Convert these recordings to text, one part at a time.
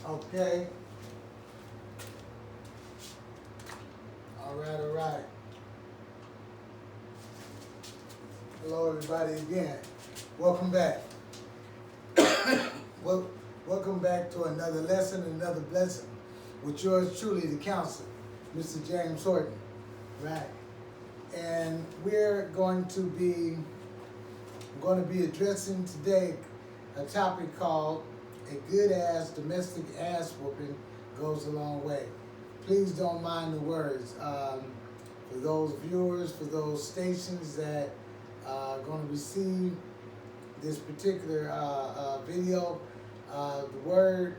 Okay. All right, all right. Hello, everybody, again. Welcome back. Well, welcome back to another lesson, another blessing with yours truly, the counselor, Mr. James Horton. Right. And going to be addressing today a topic called "A good ass domestic ass whooping goes a long way." Please don't mind the words. For those viewers, for those stations that are going to receive this particular video, the word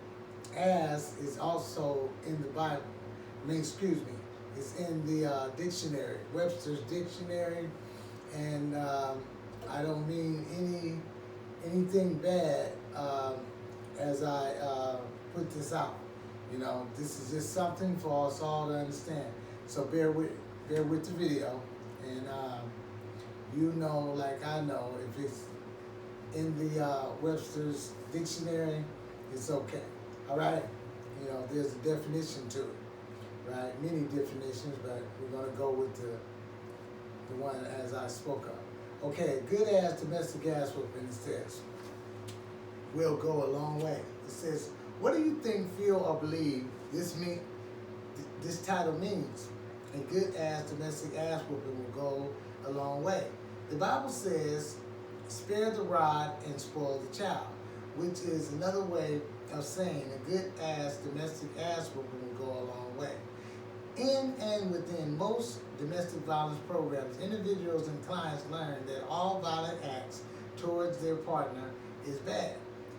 "ass" is also in the Bible. Excuse me, it's in the dictionary, Webster's dictionary, and I don't mean anything bad as I put this out. You know, this is just something for us all to understand. So bear with the video, and you know, like I know, if it's in the Webster's dictionary, it's okay. All right. You know, there's a definition to it, right? Many definitions, but we're gonna go with the one as I spoke of. Okay, good ass domestic ass whooping, it says, will go a long way. It says, what do you think, feel, or believe this title means? A good ass domestic ass whooping will go a long way. The Bible says, spare the rod and spoil the child, which is another way of saying a good ass domestic ass whooping will go a long way. In and within most domestic violence programs, individuals and clients learn that all violent acts towards their partner is bad.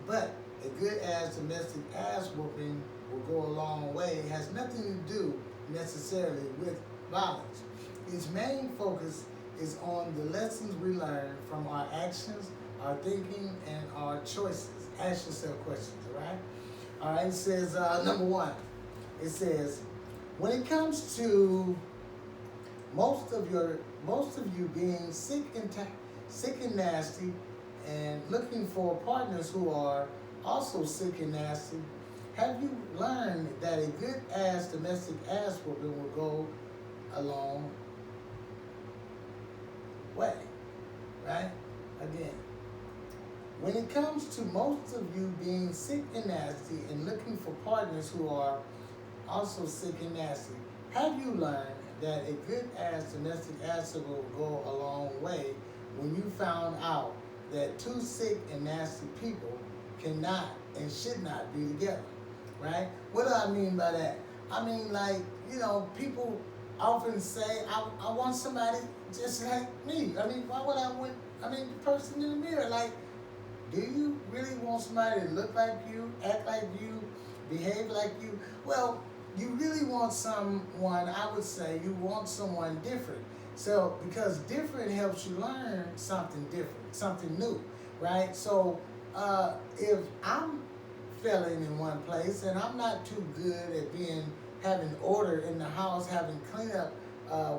But a good ass domestic ass whooping will go a long way has nothing to do necessarily with violence. Its main focus is on the lessons we learn from our actions, our thinking, and our choices. Ask yourself questions, all right? All right, it says, number one, it says, when it comes to most of you being sick and nasty and looking for partners who are also sick and nasty, have you learned that a good ass domestic ass whooping will go a long way, right? Again, when it comes to most of you being sick and nasty and looking for partners who are also sick and nasty, have you learned that a good ass domestic ass whooping will go a long way when you found out that two sick and nasty people cannot and should not be together, right? What do I mean by that? I mean, like, you know, people often say, I want somebody just like me. I mean, why would I want, the person in the mirror? Like, do you really want somebody to look like you, act like you, behave like you? Well, you really want someone, I would say, you want someone different. So, because different helps you learn something different, something new, right? So, if I'm failing in one place and I'm not too good at having order in the house, having cleanup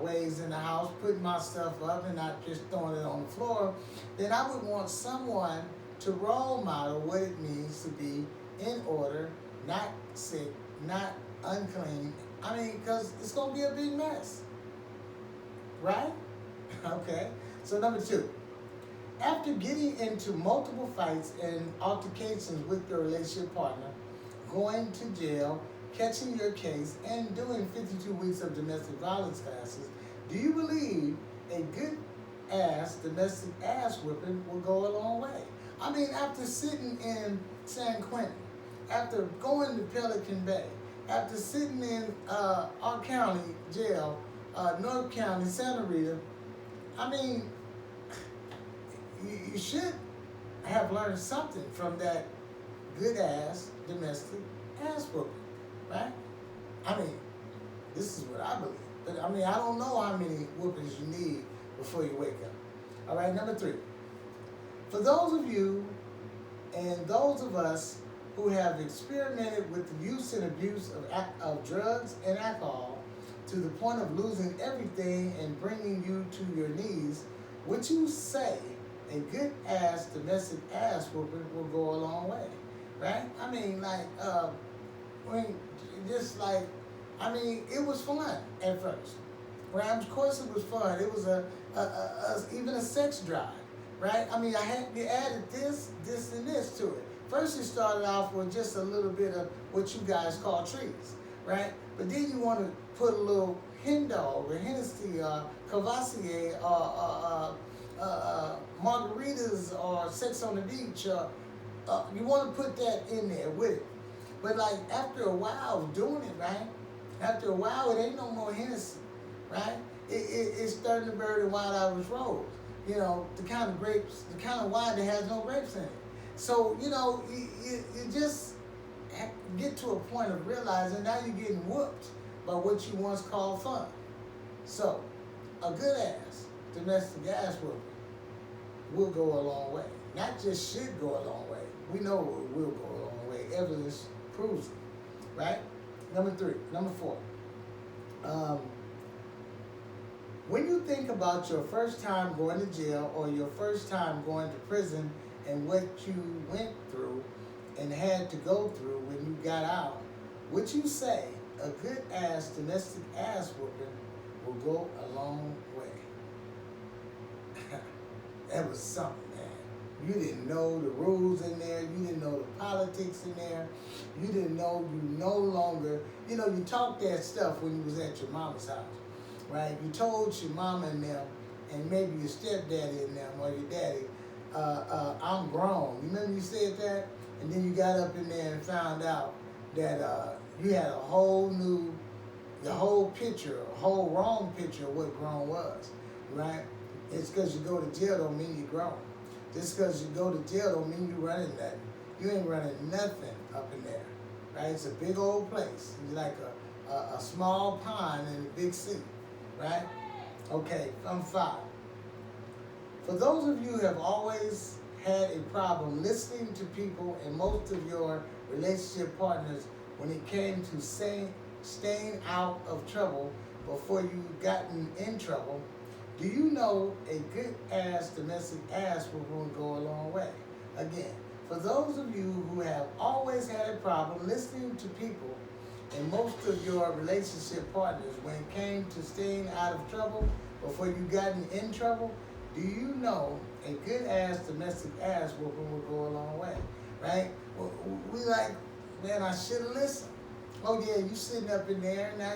ways in the house, putting my stuff up and not just throwing it on the floor, then I would want someone to role model what it means to be in order, not sick, not unclean. I mean, because it's going to be a big mess, right? Okay. So number two, after getting into multiple fights and altercations with your relationship partner, going to jail, catching your case, and doing 52 weeks of domestic violence classes, do you believe a good ass domestic ass whipping will go a long way? I mean, after sitting in San Quentin, after going to Pelican Bay, after sitting in our county jail, North County, Santa Rita, I mean, you should have learned something from that good ass domestic ass whooping, right? I mean, this is what I believe. But I mean, I don't know how many whoopings you need before you wake up. All right, number three. For those of you and those of us who have experimented with the use and abuse of drugs and alcohol to the point of losing everything and bringing you to your knees, would you say a good ass domestic ass whooping will go a long way, right? I mean, like, when just like, I mean, it was fun at first. Right? Of course, it was fun. It was even a sex drive, right? I mean, I had they added this, and this to it. First, it started off with just a little bit of what you guys call treats, right? But then you want to put a little hen dog or Hennessy or Cavassier or margaritas or Sex on the Beach. You want to put that in there with it. But like after a while of doing it, right? After a while, it ain't no more Hennessy, right? It's starting to burn the Wild Irish Rose. You know, the kind of grapes, the kind of wine that has no grapes in it. So, you know, you just get to a point of realizing now you're getting whooped by what you once called fun. So, a good ass domestic ass whooping will go a long way. Not just should go a long way. We know it will go a long way. Evidence proves it, right? Number 4. When you think about your first time going to jail or your first time going to prison and what you went through and had to go through when you got out, would you say a good ass domestic ass whooping will go a long way? That was something, man. You didn't know the rules in there. You didn't know the politics in there. You didn't know you no longer, you know, you talked that stuff when you was at your mama's house, right? You told your mama and them, and maybe your stepdaddy and them, or your daddy, I'm grown. You remember you said that? And then you got up in there and found out that you had a whole new, the whole picture, a whole wrong picture of what grown was, right? It's because you go to jail don't mean you're grown. Just because you go to jail don't mean you're running nothing. You ain't running nothing up in there, right? It's a big old place. It's like a small pond in a big sea, right? Okay, I'm 5. For those of you who have always had a problem listening to people and most of your relationship partners when it came to staying out of trouble before you gotten in trouble, do you know a good ass domestic ass will go a long way? Again, for those of you who have always had a problem listening to people and most of your relationship partners when it came to staying out of trouble before you gotten in trouble, do you know a good ass domestic ass whooping will go a long way, right? We like, man, I should have listened. Oh yeah, you sitting up in there, now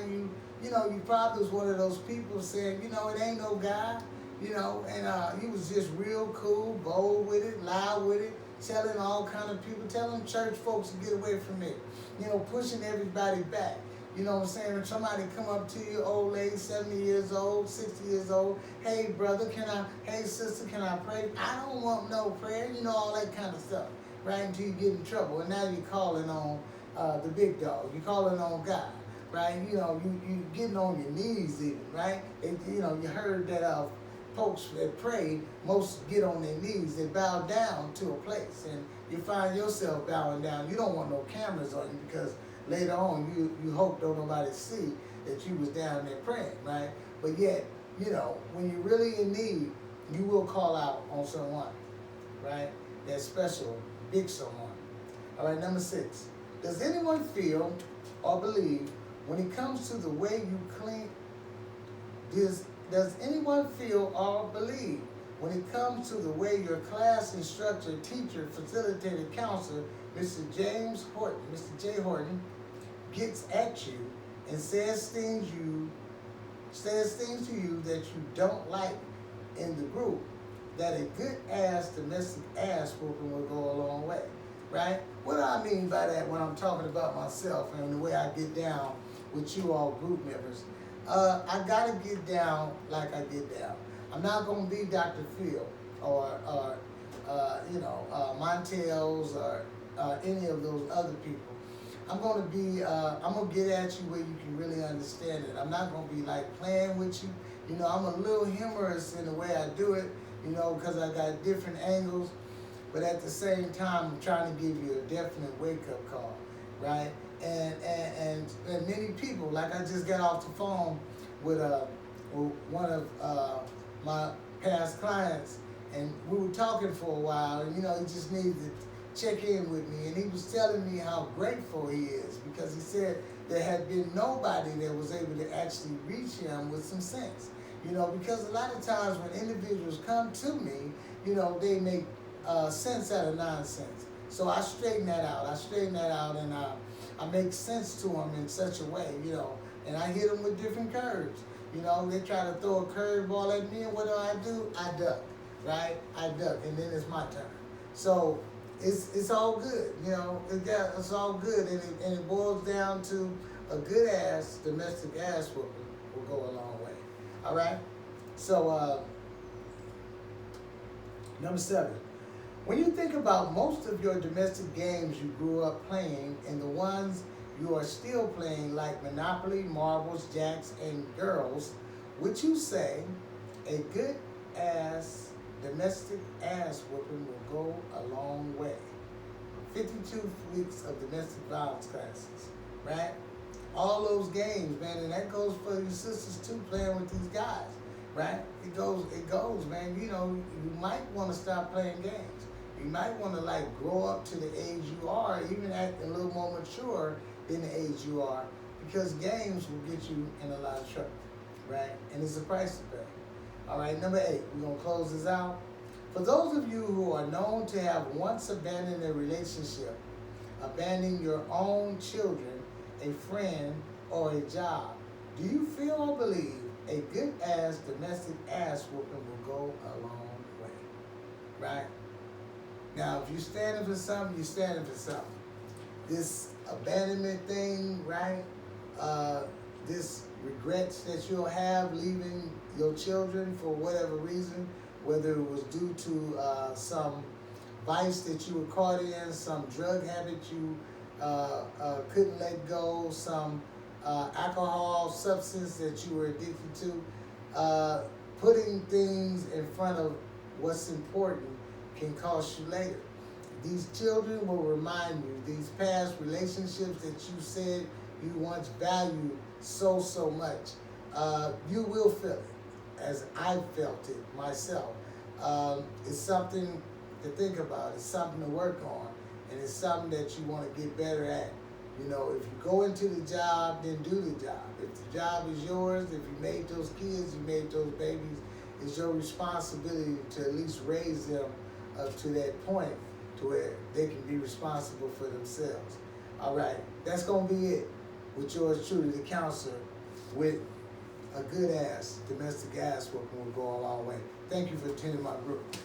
you know, you probably was one of those people saying, you know, it ain't no guy, you know, and he was just real cool, bold with it, loud with it, telling all kind of people, telling church folks to get away from it, you know, pushing everybody back. You know what I'm saying? When somebody come up to you, old lady, 70 years old, 60 years old, hey brother, hey sister, can I pray? I don't want no prayer, you know, all that kind of stuff, right? Until you get in trouble. And now you're calling on the big dog. You're calling on God, right? You know, you getting on your knees even, right? You know, you heard that folks that pray, most get on their knees. They bow down to a place. And you find yourself bowing down. You don't want no cameras on you because later on, you hope don't nobody see that you was down there praying, right? But yet, you know, when you're really in need, you will call out on someone, right? That special, big someone. All right, number 6. Does anyone feel or believe when it comes to the way you clean, does anyone feel or believe when it comes to the way your class instructor, teacher, facilitator, counselor, Mr. James Horton, Mr. J. Horton, gets at you and says things to you that you don't like in the group, that a good ass domestic ass whooping will go a long way, right? What do I mean by that when I'm talking about myself and the way I get down with you all group members? I gotta get down like I get down. I'm not gonna be Dr. Phil or Montel's or any of those other people. I'm gonna get at you where you can really understand it. I'm not gonna be like playing with you. You know, I'm a little humorous in the way I do it, you know, because I got different angles. But at the same time, I'm trying to give you a definite wake-up call, right? And many people, like I just got off the phone with one of my past clients, and we were talking for a while, and you know, he just needed to check in with me, and he was telling me how grateful he is because he said there had been nobody that was able to actually reach him with some sense. You know, because a lot of times when individuals come to me, you know, they make sense out of nonsense. So I straighten that out. And I make sense to them in such a way, you know, and I hit them with different curves. You know, they try to throw a curveball at me, and what do? I duck, right? I duck, and then it's my turn. So it's all good, you know. It's all good, and it boils down to a good ass domestic ass whooping will go a long way. All right. So number 7. When you think about most of your domestic games you grew up playing and the ones you are still playing, like Monopoly, marbles, jacks, and girls, would you say a good ass domestic ass whooping will go a long way? 52 weeks of domestic violence classes, right? All those games, man, and that goes for your sisters too, playing with these guys, right? It goes, man. You know, you might want to stop playing games. You might want to like grow up to the age you are, even act a little more mature than the age you are, because games will get you in a lot of trouble, right? And it's a price to pay. All right, number 8, we're going to close this out. For those of you who are known to have once abandoned a relationship, abandoning your own children, a friend, or a job, do you feel or believe a good ass domestic ass whooping will go a long way, right? Now, if you're standing for something, you're standing for something. This abandonment thing, right? This regrets that you'll have leaving your children for whatever reason, whether it was due to some vice that you were caught in, some drug habit you couldn't let go, some alcohol substance that you were addicted to, putting things in front of what's important can cost you later. These children will remind you, these past relationships that you said you once valued so much, you will feel it, as I felt it myself. It's something to think about, it's something to work on, and it's something that you want to get better at. You know, if you go into the job, then do the job. If the job is yours, if you made those kids, you made those babies, it's your responsibility to at least raise them up to that point to where they can be responsible for themselves. All right, that's going to be it with yours truly, the counselor, with a good ass domestic ass whooping will go a long way. Thank you for attending my group.